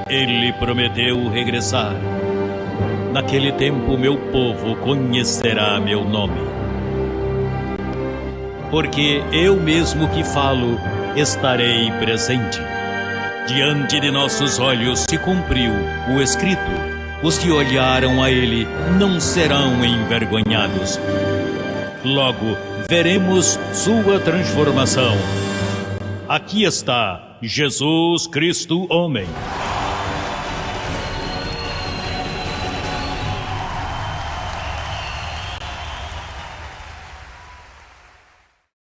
Ele prometeu regressar. Naquele tempo meu povo conhecerá meu nome. Porque eu mesmo que falo, estarei presente. Diante de nossos olhos se cumpriu o escrito. Os que olharam a ele não serão envergonhados. Logo veremos sua transformação. Aqui está Jesus Cristo homem.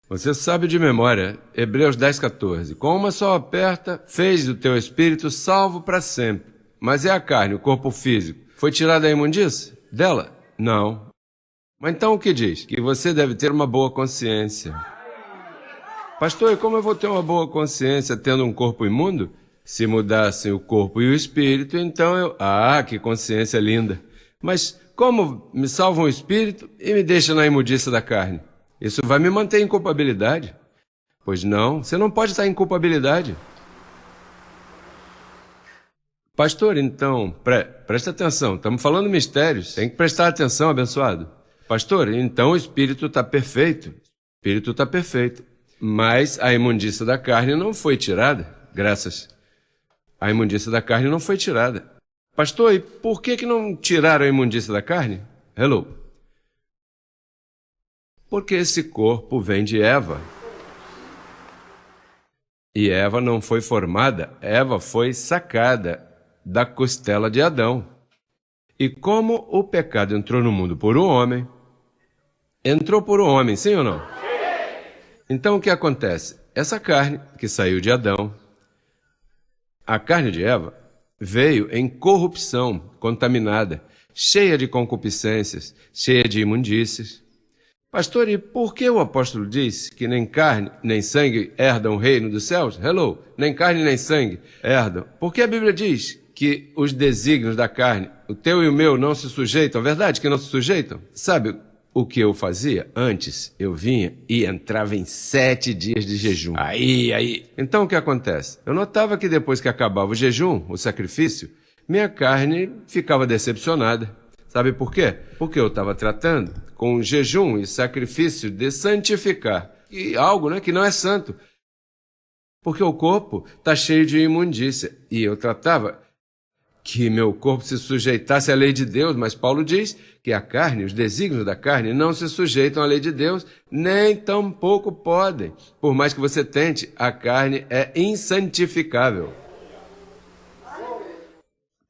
Você sabe de memória, Hebreus 10:14. Com uma só oferta, fez o teu espírito salvo para sempre. Mas é a carne, o corpo físico. Foi tirada a imundícia? Dela? Não. Mas então o que diz? Que você deve ter uma boa consciência. Pastor, e como eu vou ter uma boa consciência tendo um corpo imundo? Se mudassem o corpo e o espírito, então eu... Ah, que consciência linda. Mas como me salvam o espírito e me deixam na imundícia da carne? Isso vai me manter em culpabilidade? Pois não, você não pode estar em culpabilidade. Pastor, então, presta atenção, estamos falando mistérios, tem que prestar atenção, abençoado. Pastor, então o espírito está perfeito, o espírito está perfeito, mas a imundícia da carne não foi tirada, graças. A imundícia da carne não foi tirada. Pastor, e por que não tiraram a imundícia da carne? Hello. Porque esse corpo vem de Eva. E Eva não foi formada, Eva foi sacada da costela de Adão. E como o pecado entrou no mundo por um homem, entrou por um homem, sim ou não? Sim. Então o que acontece? Essa carne que saiu de Adão, a carne de Eva, veio em corrupção, contaminada, cheia de concupiscências, cheia de imundícias. Pastor, e por que o apóstolo diz que nem carne nem sangue herdam o reino dos céus? Hello, nem carne nem sangue herdam. Por que a Bíblia diz que os desígnios da carne, o teu e o meu, não se sujeitam? É verdade que não se sujeitam? Sabe o que eu fazia? Antes eu vinha e entrava em 7 dias de jejum. Aí. Então o que acontece? Eu notava que depois que acabava o jejum, o sacrifício, minha carne ficava decepcionada. Sabe por quê? Porque eu estava tratando com jejum e sacrifício de santificar. E algo, que não é santo. Porque o corpo está cheio de imundícia. E eu tratava que meu corpo se sujeitasse à lei de Deus. Mas Paulo diz que a carne, os desígnios da carne, não se sujeitam à lei de Deus, nem tampouco podem. Por mais que você tente, a carne é insantificável.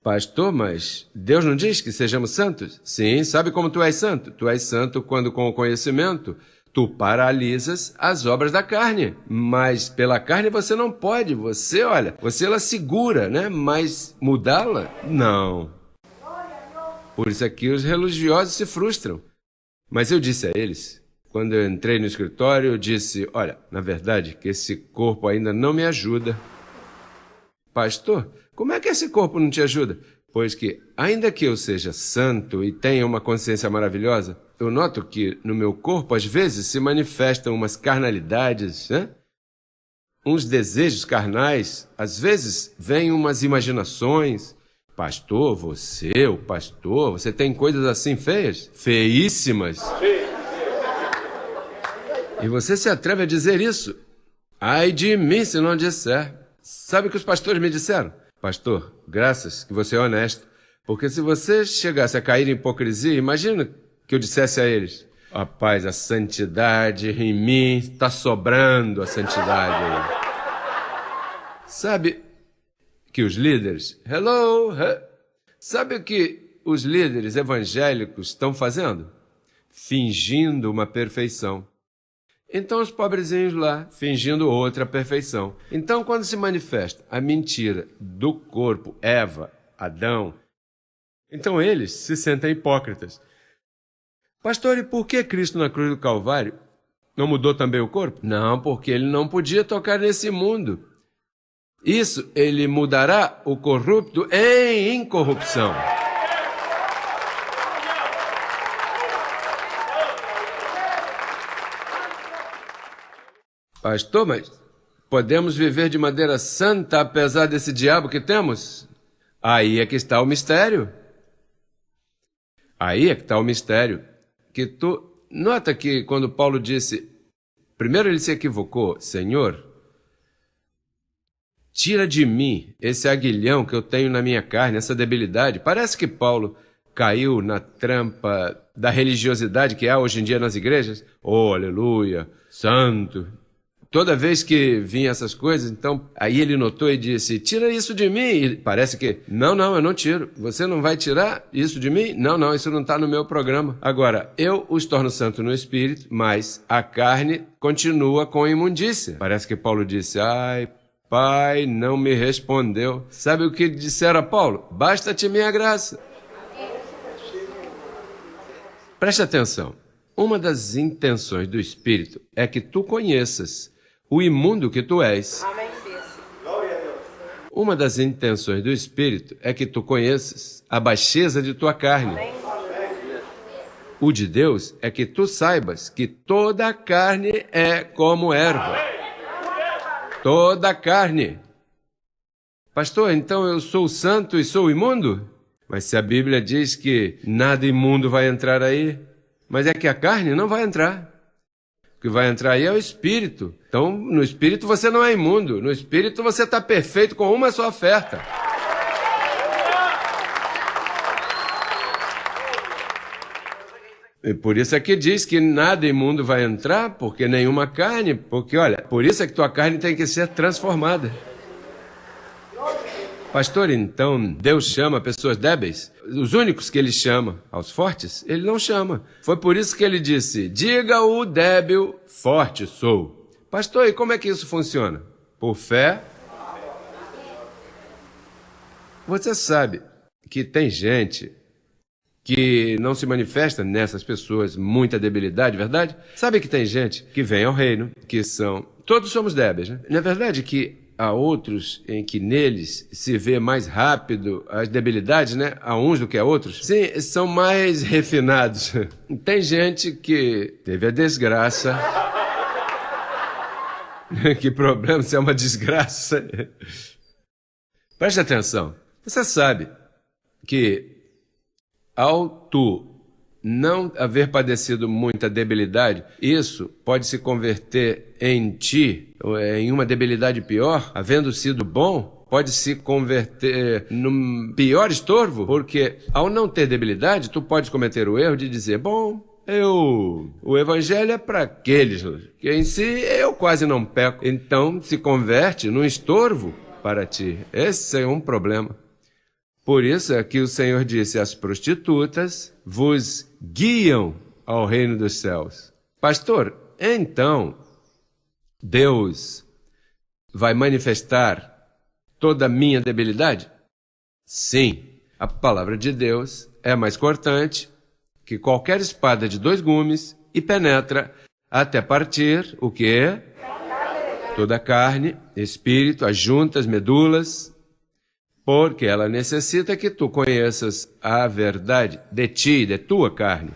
Pastor, mas Deus não diz que sejamos santos? Sim, sabe como tu és santo? Tu és santo quando com o conhecimento tu paralisas as obras da carne. Mas pela carne você não pode. Você ela segura, Mas mudá-la? Não. Por isso aqui os religiosos se frustram. Mas eu disse a eles, quando eu entrei no escritório, eu disse, olha, na verdade que esse corpo ainda não me ajuda. Pastor, como é que esse corpo não te ajuda? Pois que, ainda que eu seja santo e tenha uma consciência maravilhosa, eu noto que no meu corpo, às vezes, se manifestam umas carnalidades, uns desejos carnais, às vezes vêm umas imaginações. Pastor, você tem coisas assim feias? Feíssimas. E você se atreve a dizer isso? Ai de mim se não disser. Sabe o que os pastores me disseram? Pastor, graças que você é honesto, porque se você chegasse a cair em hipocrisia, imagina que eu dissesse a eles, rapaz, a santidade em mim está sobrando a santidade aí. Sabe que os líderes, sabe o que os líderes evangélicos estão fazendo? Fingindo uma perfeição. Então os pobrezinhos lá, fingindo outra perfeição. Então quando se manifesta a mentira do corpo, Eva, Adão, então eles se sentem hipócritas. Pastor, e por que Cristo na cruz do Calvário não mudou também o corpo? Não, porque ele não podia tocar nesse mundo. Isso, ele mudará o corrupto em incorrupção. Pastor, mas podemos viver de maneira santa apesar desse diabo que temos? Aí é que está o mistério. Aí é que está o mistério. Que tu nota que quando Paulo disse, primeiro ele se equivocou, Senhor, tira de mim esse aguilhão que eu tenho na minha carne, essa debilidade. Parece que Paulo caiu na trampa da religiosidade que há hoje em dia nas igrejas. Oh, aleluia, santo. Toda vez que vinha essas coisas, então, aí ele notou e disse, tira isso de mim. E parece que, não, eu não tiro. Você não vai tirar isso de mim? Não, isso não está no meu programa. Agora, eu os torno santo no espírito, mas a carne continua com imundícia. Parece que Paulo disse, ai, Pai, não me respondeu. Sabe o que disseram a Paulo? Basta-te minha graça. Preste atenção. Uma das intenções do Espírito é que tu conheças o imundo que tu és. Uma das intenções do Espírito é que tu conheças a baixeza de tua carne. O de Deus é que tu saibas que toda a carne é como erva. Toda a carne. Pastor, então eu sou santo e sou imundo? Mas se a Bíblia diz que nada imundo vai entrar aí, mas é que a carne não vai entrar. O que vai entrar aí é o Espírito. Então, no Espírito você não é imundo. No Espírito você está perfeito com uma só oferta. E por isso é que diz que nada imundo vai entrar, porque nenhuma carne, porque olha, por isso é que tua carne tem que ser transformada. Pastor, então Deus chama pessoas débeis? Os únicos que ele chama, aos fortes, ele não chama. Foi por isso que ele disse, diga o débil, forte sou. Pastor, e como é que isso funciona? Por fé? Você sabe que tem gente que não se manifesta nessas pessoas muita debilidade, verdade? Sabe que tem gente que vem ao reino, que são... Todos somos débeis, né? Não é verdade que há outros em que neles se vê mais rápido as debilidades, né? Há uns do que há outros. Sim, são mais refinados. Tem gente que teve a desgraça. Que problema, se é uma desgraça. Preste atenção. Você sabe que ao tu não haver padecido muita debilidade, isso pode se converter em ti, em uma debilidade pior, havendo sido bom, pode se converter num pior estorvo, porque ao não ter debilidade, tu pode cometer o erro de dizer, bom, o evangelho é para aqueles, que em si eu quase não peco, então se converte num estorvo para ti. Esse é um problema. Por isso é que o Senhor disse, as prostitutas vos guiam ao reino dos céus. Pastor, então Deus vai manifestar toda a minha debilidade? Sim, a palavra de Deus é mais cortante que qualquer espada de 2 gumes e penetra até partir o que? Toda a carne, espírito, as juntas, medulas, porque ela necessita que tu conheças a verdade de ti, de tua carne.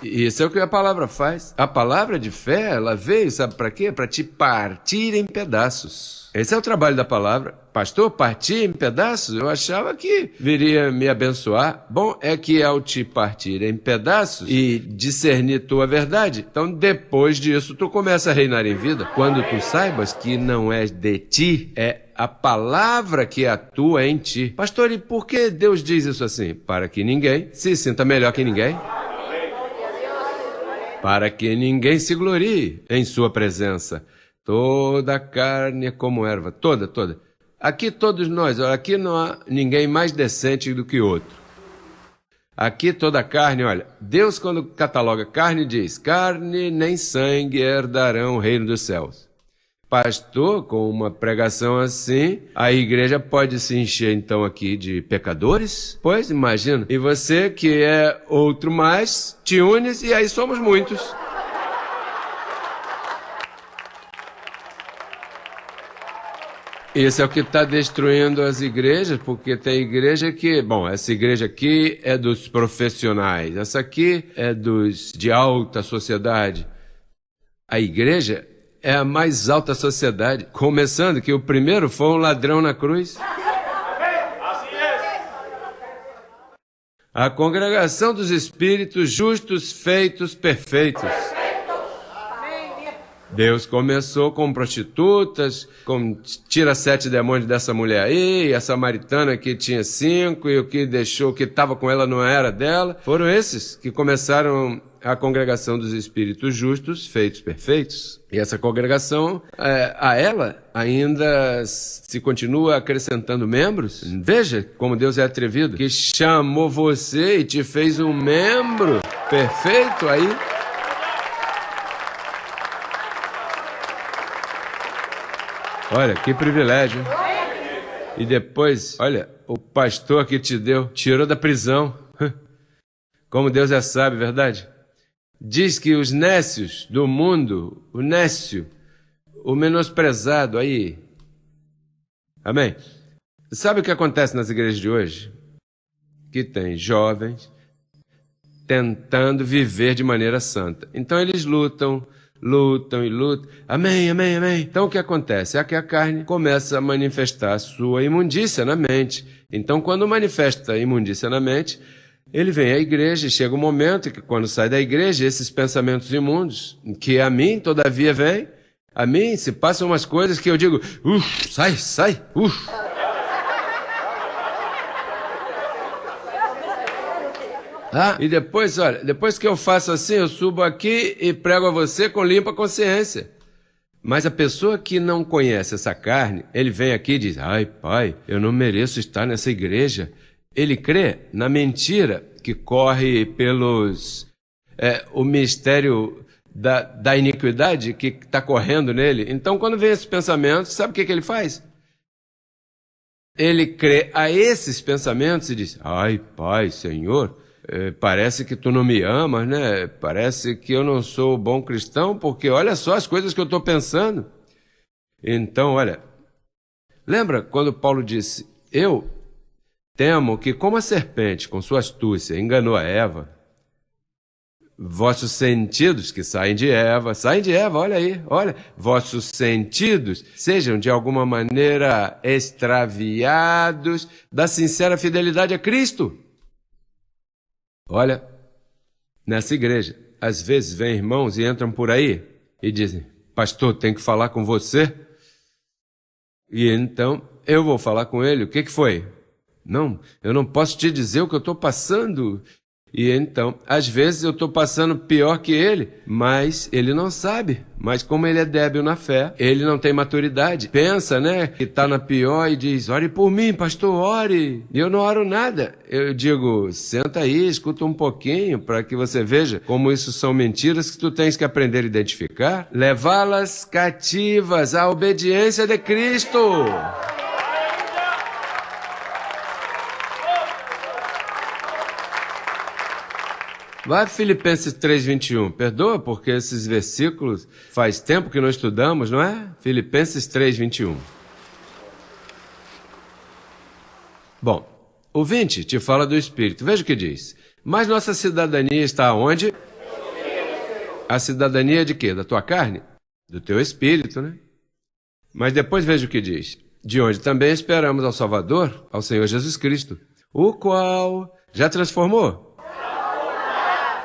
Isso é o que a palavra faz. A palavra de fé, ela veio, sabe para quê? Para te partir em pedaços. Esse é o trabalho da palavra. Pastor, partir em pedaços? Eu achava que viria me abençoar. Bom, é que ao te partir em pedaços e discernir tua verdade, então depois disso tu começa a reinar em vida. Quando tu saibas que não é de ti, é a palavra que atua em ti. Pastor, e por que Deus diz isso assim? Para que ninguém se sinta melhor que ninguém. Para que ninguém se glorie em sua presença. Toda a carne é como erva, toda. Aqui todos nós, aqui não há ninguém mais decente do que outro. Aqui toda a carne, olha, Deus quando cataloga carne diz, carne nem sangue herdarão o reino dos céus. Pastor, com uma pregação assim, a igreja pode se encher então aqui de pecadores? Pois, imagina. E você que é outro mais, te unes e aí somos muitos. Isso é o que está destruindo as igrejas, porque tem igreja que... Bom, essa igreja aqui é dos profissionais, essa aqui é dos de alta sociedade. A igreja é a mais alta sociedade, começando que o primeiro foi um ladrão na cruz. A congregação dos espíritos justos feitos perfeitos. Deus começou com prostitutas, tira 7 demônios dessa mulher aí, a samaritana que tinha 5, e o que deixou, que estava com ela não era dela. Foram esses que começaram a congregação dos espíritos justos, feitos perfeitos. E essa congregação, a ela, ainda se continua acrescentando membros. Veja como Deus é atrevido, que chamou você e te fez um membro perfeito aí. Olha, que privilégio. E depois, olha, o pastor que te deu, tirou da prisão. Como Deus é sábio, verdade? Diz que os nécios do mundo, o nécio, o menosprezado, aí. Amém? Sabe o que acontece nas igrejas de hoje? Que tem jovens tentando viver de maneira santa. Então eles lutam e lutam. Amém, amém, amém. Então o que acontece? É que a carne começa a manifestar a sua imundícia na mente. Então quando manifesta a imundícia na mente, ele vem à igreja e chega um momento que quando sai da igreja, esses pensamentos imundos, que a mim todavia vem, a mim se passam umas coisas que eu digo, sai, E depois, olha, depois que eu faço assim, eu subo aqui e prego a você com limpa consciência. Mas a pessoa que não conhece essa carne, ele vem aqui e diz, ai pai, eu não mereço estar nessa igreja. Ele crê na mentira que corre pelos... o mistério da iniquidade que está correndo nele. Então, quando vem esses pensamentos, sabe o que ele faz? Ele crê a esses pensamentos e diz, ai pai, Senhor... parece que tu não me amas, né? Parece que eu não sou bom cristão, porque olha só as coisas que eu estou pensando. Então, olha, lembra quando Paulo disse, eu temo que como a serpente, com sua astúcia, enganou a Eva, vossos sentidos que saem de Eva, olha aí, olha, vossos sentidos sejam de alguma maneira extraviados da sincera fidelidade a Cristo. Olha, nessa igreja, às vezes vêm irmãos e entram por aí e dizem, pastor, tenho que falar com você. E então, eu vou falar com ele, o que foi? Não, eu não posso te dizer o que eu estou passando. E então, às vezes eu estou passando pior que ele, mas ele não sabe. Mas como ele é débil na fé, ele não tem maturidade. Pensa, né, que está na pior e diz, ore por mim, pastor, ore. E eu não oro nada. Eu digo, senta aí, escuta um pouquinho para que você veja como isso são mentiras que tu tens que aprender a identificar. Levá-las cativas à obediência de Cristo. Vai Filipenses 3:21. Perdoa, porque esses versículos faz tempo que não estudamos, não é? Filipenses 3:21. Bom, o 20 te fala do Espírito. Veja o que diz. Mas nossa cidadania está onde? A cidadania de quê? Da tua carne? Do teu Espírito, né? Mas depois veja o que diz. De onde também esperamos ao Salvador, ao Senhor Jesus Cristo, o qual já transformou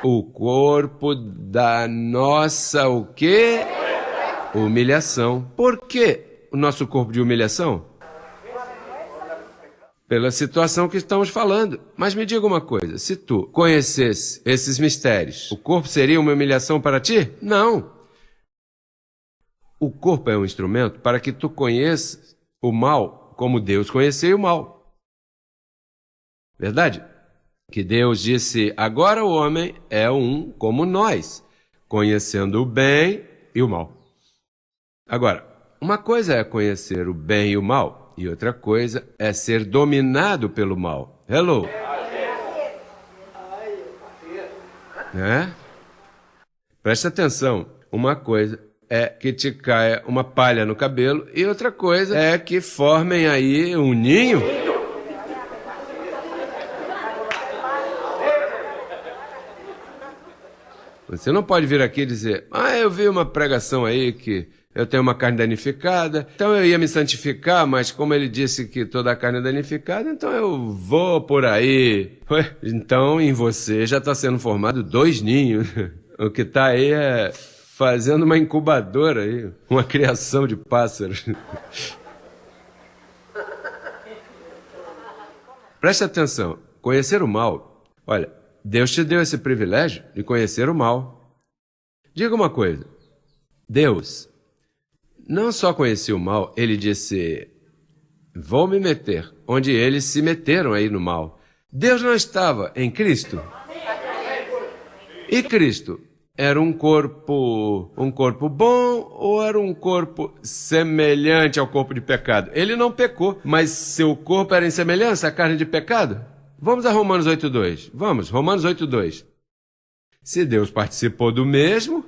o corpo da nossa, o quê? Humilhação. Por que o nosso corpo de humilhação? Pela situação que estamos falando. Mas me diga uma coisa, se tu conhecesse esses mistérios, o corpo seria uma humilhação para ti? Não. O corpo é um instrumento para que tu conheças o mal como Deus conheceu o mal. Verdade? Que Deus disse, agora o homem é um como nós, conhecendo o bem e o mal. Agora, uma coisa é conhecer o bem e o mal, e outra coisa é ser dominado pelo mal. Hello? Presta atenção, uma coisa é que te caia uma palha no cabelo, e outra coisa é que formem aí um ninho. Você não pode vir aqui e dizer, eu vi uma pregação aí que eu tenho uma carne danificada, então eu ia me santificar, mas como ele disse que toda a carne é danificada, então eu vou por aí. Ué, então em você já está sendo formado 2 ninhos. O que está aí é fazendo uma incubadora aí, uma criação de pássaros. Preste atenção, conhecer o mal. Olha, Deus te deu esse privilégio de conhecer o mal. Diga uma coisa, Deus não só conhecia o mal, ele disse, vou me meter onde eles se meteram aí no mal. Deus não estava em Cristo. E Cristo era um corpo bom ou era um corpo semelhante ao corpo de pecado? Ele não pecou, mas seu corpo era em semelhança à carne de pecado? Vamos a Romanos 8.2. Vamos, Romanos 8.2. Se Deus participou do mesmo...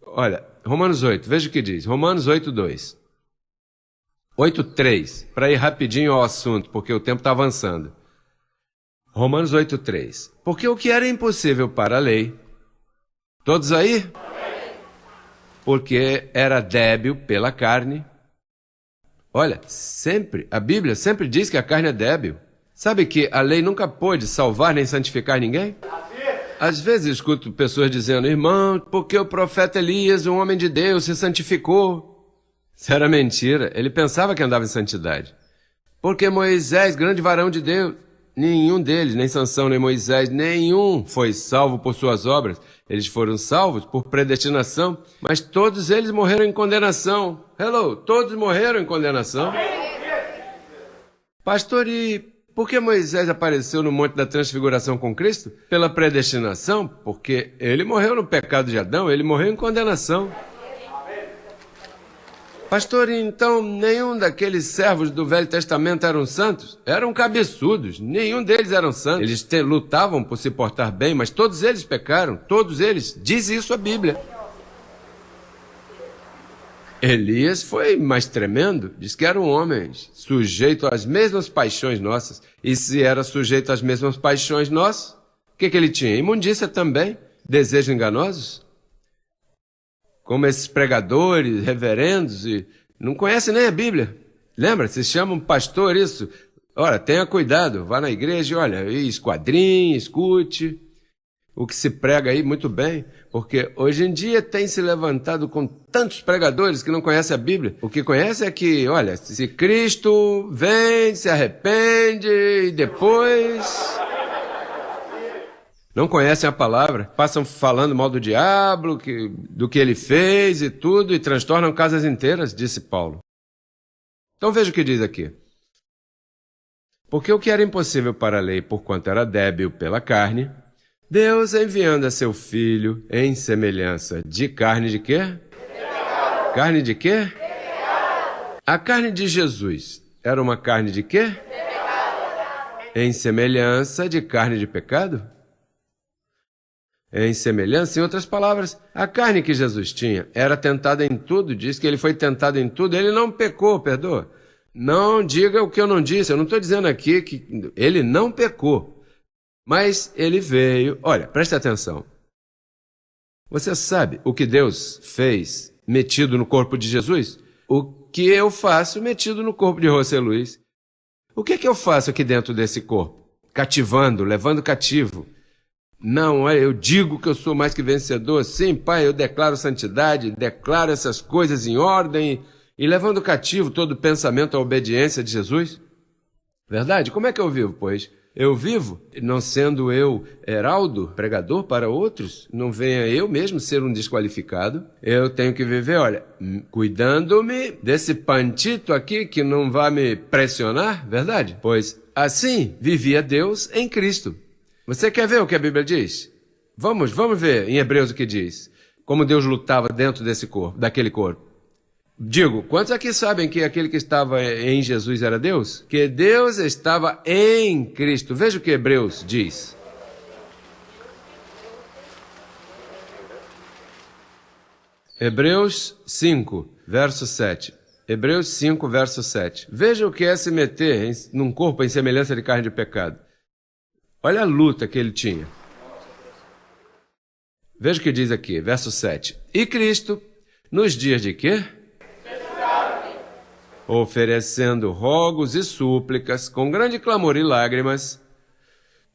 Olha, Romanos 8, veja o que diz. Romanos 8.2. 8.3, para ir rapidinho ao assunto, porque o tempo está avançando. Romanos 8.3. Porque o que era impossível para a lei... Todos aí? Porque era débil pela carne. Olha, a Bíblia sempre diz que a carne é débil. Sabe que a lei nunca pôde salvar nem santificar ninguém? Às vezes eu escuto pessoas dizendo, irmão, porque o profeta Elias, um homem de Deus, se santificou. Isso era mentira, ele pensava que andava em santidade. Porque Moisés, grande varão de Deus, nenhum deles, nem Sansão, nem Moisés, nenhum foi salvo por suas obras. Eles foram salvos por predestinação, mas todos eles morreram em condenação. Todos morreram em condenação. Pastor, e por que Moisés apareceu no Monte da Transfiguração com Cristo? Pela predestinação, porque ele morreu no pecado de Adão, ele morreu em condenação. Pastor, então nenhum daqueles servos do Velho Testamento eram santos? Eram cabeçudos, nenhum deles eram santos. Eles lutavam por se portar bem, mas todos eles pecaram, todos eles. Diz isso a Bíblia. Elias foi mais tremendo, diz que era um homem sujeito às mesmas paixões nossas. E se era sujeito às mesmas paixões nossas, o que ele tinha? Imundícia também, desejos enganosos. Como esses pregadores, reverendos, e não conhecem nem a Bíblia. Lembra? Se chamam pastor isso. Olha, tenha cuidado, vá na igreja e olha, esquadrinhe, escute o que se prega aí muito bem, porque hoje em dia tem se levantado com tantos pregadores que não conhecem a Bíblia. O que conhece é que, olha, se Cristo vem, se arrepende e depois... Não conhecem a palavra, passam falando mal do diabo, do que ele fez e tudo, e transtornam casas inteiras, disse Paulo. Então veja o que diz aqui. Porque o que era impossível para a lei, porquanto era débil pela carne, Deus enviando a seu Filho em semelhança de carne de quê? Pecado. Carne de quê? Pecado. A carne de Jesus era uma carne de quê? Pecado. Em semelhança de carne de pecado? Em semelhança, em outras palavras, a carne que Jesus tinha era tentada em tudo, diz que ele foi tentado em tudo, ele não pecou, perdoa. Não diga o que eu não disse, eu não estou dizendo aqui que ele não pecou, mas ele veio, olha, preste atenção. Você sabe o que Deus fez metido no corpo de Jesus? O que eu faço metido no corpo de José Luiz? O que eu faço aqui dentro desse corpo? Cativando, levando cativo. Não, eu digo que eu sou mais que vencedor. Sim, Pai, eu declaro santidade, declaro essas coisas em ordem e levando cativo todo pensamento à obediência de Jesus. Verdade? Como é que eu vivo, pois? Eu vivo, não sendo eu heraldo, pregador para outros, não venha eu mesmo ser um desqualificado. Eu tenho que viver, olha, cuidando-me desse pantito aqui que não vai me pressionar, verdade? Pois assim vivia Deus em Cristo. Você quer ver o que a Bíblia diz? Vamos ver em Hebreus o que diz. Como Deus lutava dentro desse corpo, daquele corpo. Digo, quantos aqui sabem que aquele que estava em Jesus era Deus? Que Deus estava em Cristo. Veja o que Hebreus diz. Hebreus 5, verso 7. Hebreus 5, verso 7. Veja o que é se meter num corpo em semelhança de carne de pecado. Olha a luta que ele tinha. Veja o que diz aqui, verso 7. E Cristo, nos dias de quê? Oferecendo rogos e súplicas, com grande clamor e lágrimas,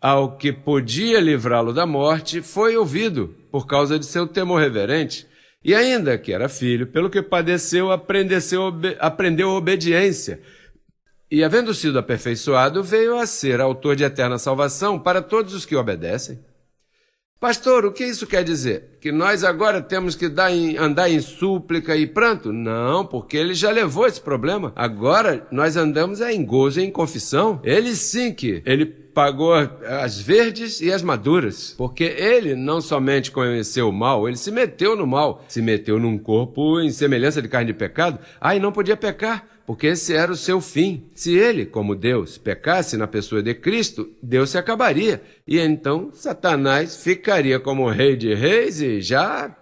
ao que podia livrá-lo da morte, foi ouvido, por causa de seu temor reverente. E ainda que era filho, pelo que padeceu, aprendeu obediência. E, havendo sido aperfeiçoado, veio a ser autor de eterna salvação para todos os que obedecem. Pastor, o que isso quer dizer? Que nós agora temos que andar em súplica e pranto? Não, porque ele já levou esse problema. Agora nós andamos em gozo e em confissão. Ele sim que ele pagou as verdes e as maduras. Porque ele não somente conheceu o mal, ele se meteu no mal. Se meteu num corpo em semelhança de carne de pecado. E não podia pecar, porque esse era o seu fim. Se ele, como Deus, pecasse na pessoa de Cristo, Deus se acabaria. E então Satanás ficaria como rei de reis e já...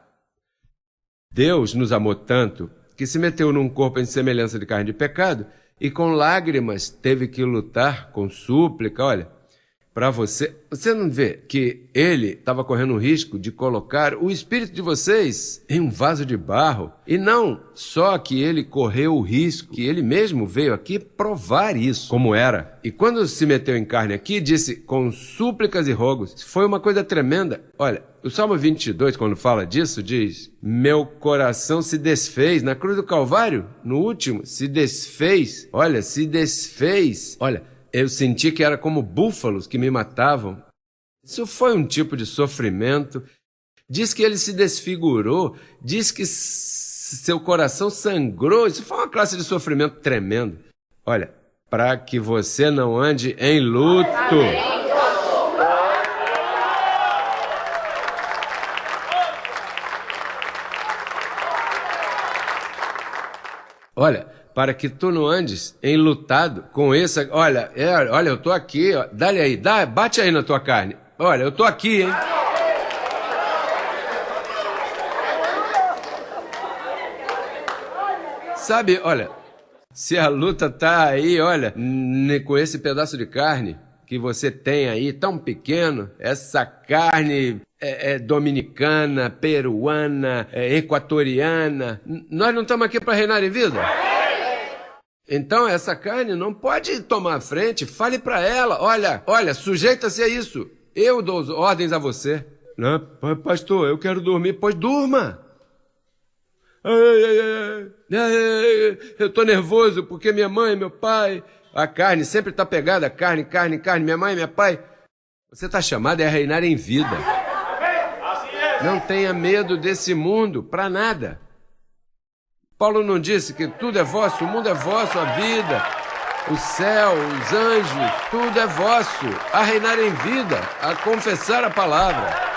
Deus nos amou tanto que se meteu num corpo em semelhança de carne de pecado e com lágrimas teve que lutar, com súplica, olha... Para você não vê que ele estava correndo o risco de colocar o espírito de vocês em um vaso de barro? E não só que ele correu o risco, que ele mesmo veio aqui provar isso, como era. E quando se meteu em carne aqui, disse com súplicas e rogos. Foi uma coisa tremenda. Olha, o Salmo 22, quando fala disso, diz: meu coração se desfez. Na cruz do Calvário, no último, se desfez. Olha, se desfez. Olha, eu senti que era como búfalos que me matavam. Isso foi um tipo de sofrimento. Diz que ele se desfigurou, diz que seu coração sangrou. Isso foi uma classe de sofrimento tremendo. Olha, para que você não ande em luto. Olha, para que tu não andes enlutado com esse... Olha, eu tô aqui, ó. Dá-lhe aí, bate aí na tua carne. Olha, eu tô aqui, hein? Sabe, olha, se a luta tá aí, olha, com esse pedaço de carne que você tem aí, tão pequeno, essa carne dominicana, peruana, equatoriana, nós não estamos aqui para reinar em vida? Então essa carne não pode tomar a frente. Fale para ela, olha, sujeita-se a isso. Eu dou ordens a você. Não, pastor, eu quero dormir. Pois durma. Eu estou nervoso porque minha mãe, meu pai... A carne sempre está pegada, carne, minha mãe, meu pai. Você está chamado a reinar em vida. Não tenha medo desse mundo, para nada. Paulo não disse que tudo é vosso, o mundo é vosso, a vida, o céu, os anjos, tudo é vosso, a reinar em vida, a confessar a palavra.